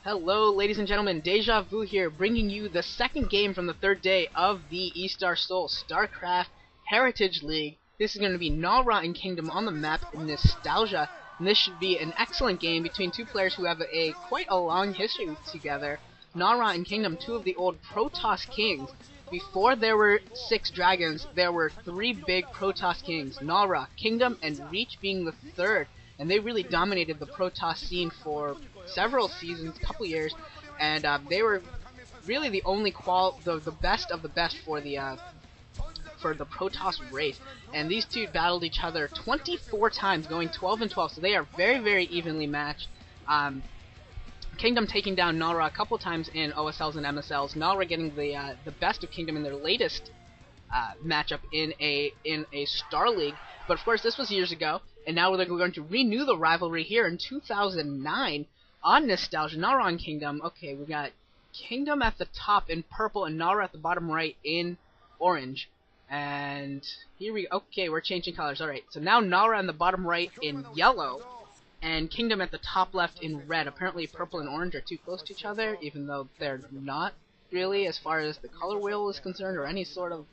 Hello, ladies and gentlemen, Deja Vu here, bringing you the second game from the third day of the E-Star Soul StarCraft Heritage League. This is going to be Nara and Kingdom on the map Nostalgia, and this should be an excellent game between two players who have quite a long history together. Nara and Kingdom, two of the old Protoss kings. Before there were 6 dragons, there were 3 big Protoss kings, Nara, Kingdom, and Reach being the third. And they really dominated the Protoss scene for several seasons, couple years, and they were really the only the best of the best for the Protoss race. And these two battled each other 24 times, going 12 and 12. So they are very, very evenly matched. Kingdom taking down Nara a couple times in OSLs and MSLs. Nara getting the best of Kingdom in their latest matchup in a Star League. But of course, this was years ago, and now we're going to renew the rivalry here in 2009 on Nostalgia. Nara and Kingdom. Okay, we got Kingdom at the top in purple and Nara at the bottom right in orange. And here we go. Okay, we're changing colors. Alright, so now Nara in the bottom right in yellow, and Kingdom at the top left in red. Apparently purple and orange are too close to each other, even though they're not really, as far as the color wheel is concerned, or any sort of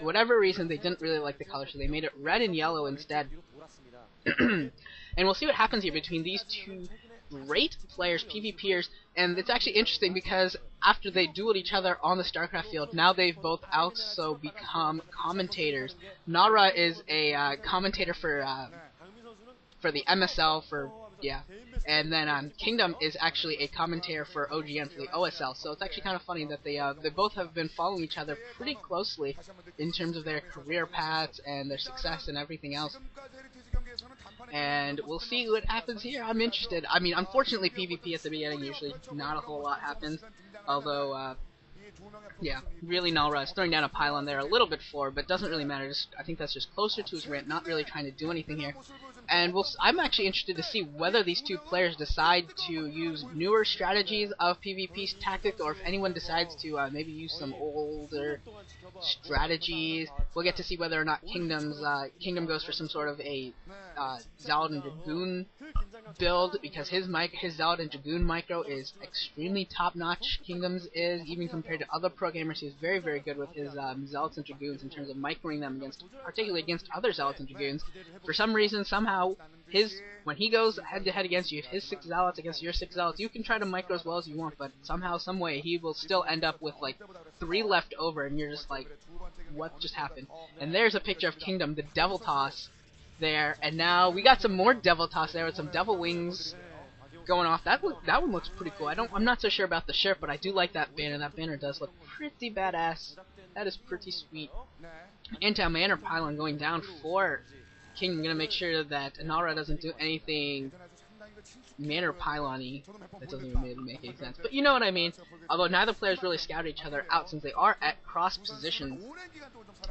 whatever reason. They didn't really like the color, so they made it red and yellow instead. And we'll see what happens here between these two great players, PvPers, and it's actually interesting because after they dueled each other on the StarCraft field, now they've both also become commentators. Nara is a commentator for the MSL, and then Kingdom is actually a commentator for OGN for the OSL. So it's actually kind of funny that they both have been following each other pretty closely in terms of their career paths and their success and everything else. And we'll see what happens here. I'm interested. I mean, unfortunately, PvP at the beginning usually not a whole lot happens. Although, yeah, really Nara is throwing down a pylon there a little bit forward, but doesn't really matter. I think that's just closer to his rant, not really trying to do anything here. And I'm actually interested to see whether these two players decide to use newer strategies of PvP tactics, or if anyone decides to maybe use some older strategies. We'll get to see whether or not Kingdom goes for some sort of a Zealot and Dragoon build, because his Zealot and Dragoon micro is extremely top-notch. Kingdom's is, even compared to other pro gamers, he's very, very good with his Zealots and Dragoons in terms of microing them particularly against other Zealots and Dragoons. For some reason, somehow, when he goes head-to-head against you, if his 6 Zealots against your 6 Zealots, you can try to micro as well as you want, but somehow, some way, he will still end up with like 3 left over, and you're just like, what just happened? And there's a picture of Kingdom, the Devil Toss there, and now we got some more Devil Toss there with some Devil Wings going off. That one looks pretty cool. I'm not so sure about the shirt, but I do like that banner. That banner does look pretty badass. That is pretty sweet. Anti-Manor Pylon going down for Kingdom. Gonna make sure that Nara doesn't do anything Manor Pylon-y. That doesn't even really make any sense, but you know what I mean. Although neither players really scouted each other out, since they are at cross positions,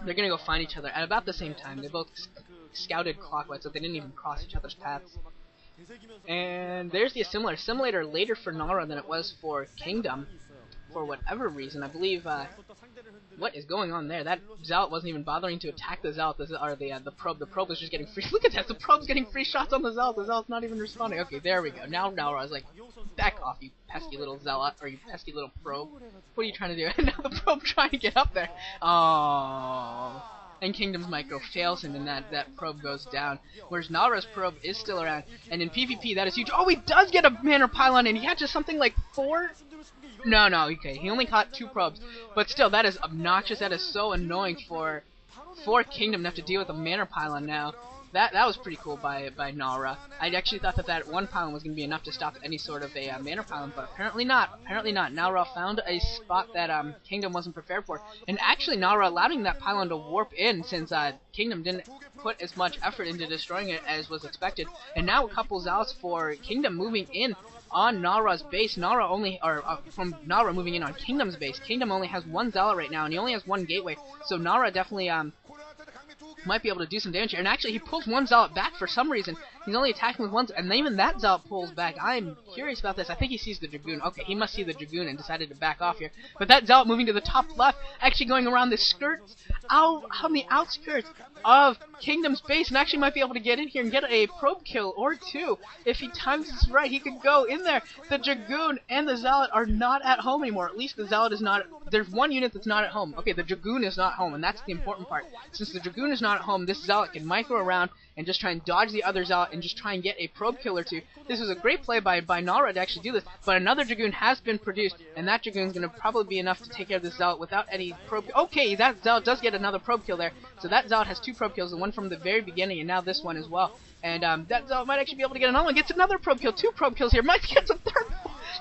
they're gonna go find each other at about the same time. They both scouted clockwise, so they didn't even cross each other's paths. And there's the assimilator later for Nara than it was for Kingdom, for whatever reason. I believe what is going on there? That Zealot wasn't even bothering to attack the Zealot, or the probe. The probe was just getting free. Look at that! The probe's getting free shots on the Zealot. The Zealot's not even responding. Okay, there we go. Now Nara is like, back off, you pesky little Zealot, or you pesky little probe. What are you trying to do? And now the probe trying to get up there. Oh. And Kingdom's micro fails him, and that probe goes down. Whereas Nara's probe is still around, and in PvP that is huge. Oh, he does get a Manor Pylon, and he had just something like 4. No, okay, he only caught 2 probes, but still, that is obnoxious. That is so annoying for Kingdom to have to deal with a Manor Pylon now. That was pretty cool by Nara. I actually thought that 1 pylon was going to be enough to stop any sort of a Manor Pylon, but apparently not. Apparently not. Nara found a spot that Kingdom wasn't prepared for, and actually Nara allowing that pylon to warp in, since Kingdom didn't put as much effort into destroying it as was expected. And now a couple Zealots for Kingdom moving in on Nara's base. From Nara moving in on Kingdom's base. Kingdom only has 1 Zealot right now, and he only has 1 gateway, so Nara definitely might be able to do some damage here. And actually, he pulls 1 Zealot back for some reason. He's only attacking with one, and even that Zealot pulls back. I'm curious about this. I think he sees the Dragoon. Okay, he must see the Dragoon and decided to back off here. But that Zealot moving to the top left, actually going around the skirts, out on the outskirts of Kingdom's base, and actually might be able to get in here and get a probe kill or two. If he times this right, he could go in there. The Dragoon and the Zealot are not at home anymore. At least the Zealot is not. There's one unit that's not at home. Okay, the Dragoon is not home, and that's the important part. Since the Dragoon is not at home, this Zealot can micro around and just try and dodge the other Zealot and just try and get a probe kill or two. This is a great play by Nara to actually do this, but another Dragoon has been produced, and that Dragoon is going to probably be enough to take care of this Zealot without any probe. Okay, that Zealot does get another probe kill there, so that Zealot has two probe kills, the one from the very beginning, and now this one as well. And that Zealot might actually be able to get another one. Gets another probe kill, two probe kills here. Might get a third.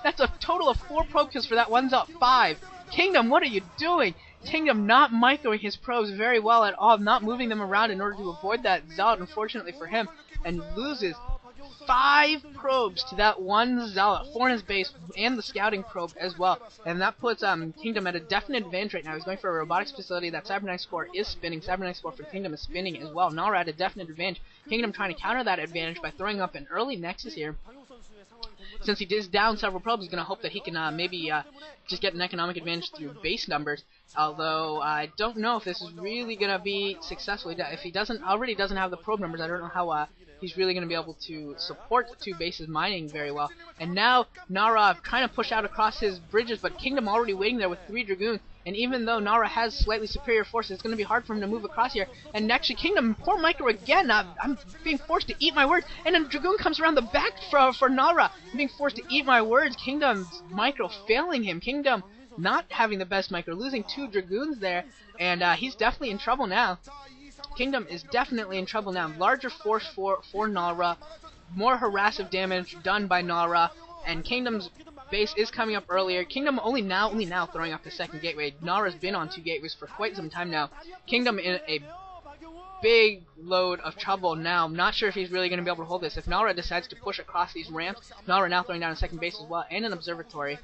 That's a total of 4 probe kills for that one Zealot. 5. Kingdom, what are you doing? Kingdom not microing his probes very well at all, not moving them around in order to avoid that Zealot, unfortunately for him, and loses 5 probes to that one Zealot, 4 in his base, and the scouting probe as well. And that puts Kingdom at a definite advantage right now. He's going for a robotics facility. That Cybernetics core is spinning. Cybernetics core for Kingdom is spinning as well. Nara at a definite advantage. Kingdom trying to counter that advantage by throwing up an early Nexus here. Since he is down several probes, he's going to hope that he can maybe just get an economic advantage through base numbers. Although I don't know if this is really going to be successful. If he already doesn't have the probe numbers, I don't know how he's really going to be able to support 2 bases mining very well. And now Nara trying to push out across his bridges, but Kingdom already waiting there with 3 Dragoons. And even though Nara has slightly superior forces, it's going to be hard for him to move across here. And actually, Kingdom, poor micro again. I'm being forced to eat my words. And then Dragoon comes around the back for Nara. I'm being forced to eat my words. Kingdom's micro failing him. Kingdom not having the best micro, losing 2 Dragoons there. And he's definitely in trouble now. Kingdom is definitely in trouble now. Larger force for Nara. More harassive damage done by Nara. And Kingdom's base is coming up earlier. Kingdom only now throwing up the second gateway. Nara's been on 2 gateways for quite some time now. Kingdom in a big load of trouble now. I'm not sure if he's really going to be able to hold this. If Nara decides to push across these ramps, Nara now throwing down a second base as well, and an observatory.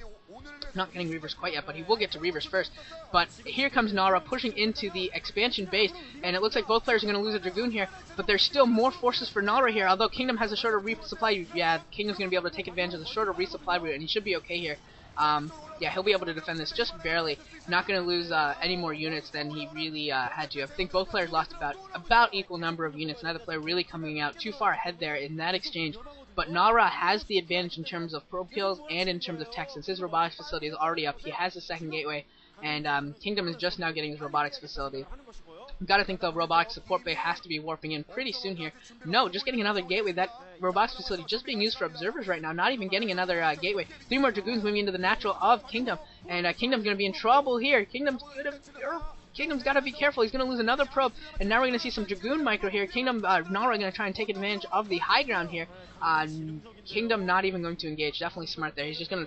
Not getting Reavers quite yet, but he will get to Reavers first. But here comes Nara pushing into the expansion base, and it looks like both players are going to lose a Dragoon here, but there's still more forces for Nara here, although Kingdom has a shorter resupply route. Yeah, Kingdom's going to be able to take advantage of the shorter resupply route, and he should be okay here. Yeah, he'll be able to defend this just barely. Not going to lose any more units than he really had to. I think both players lost about equal number of units. Neither player really coming out too far ahead there in that exchange. But Nara has the advantage in terms of probe kills and in terms of tech. Since his robotics facility is already up, he has the second gateway, and Kingdom is just now getting his robotics facility. Gotta think the robotics support bay has to be warping in pretty soon here. No, just getting another gateway. That robotics facility just being used for observers right now, not even getting another gateway. 3 more Dragoons moving into the natural of Kingdom, and Kingdom's gonna be in trouble here. Kingdom's got to be careful. He's going to lose another probe, and now we're going to see some Dragoon micro here. Kingdom, Nara going to try and take advantage of the high ground here. Kingdom not even going to engage. Definitely smart there. He's just going to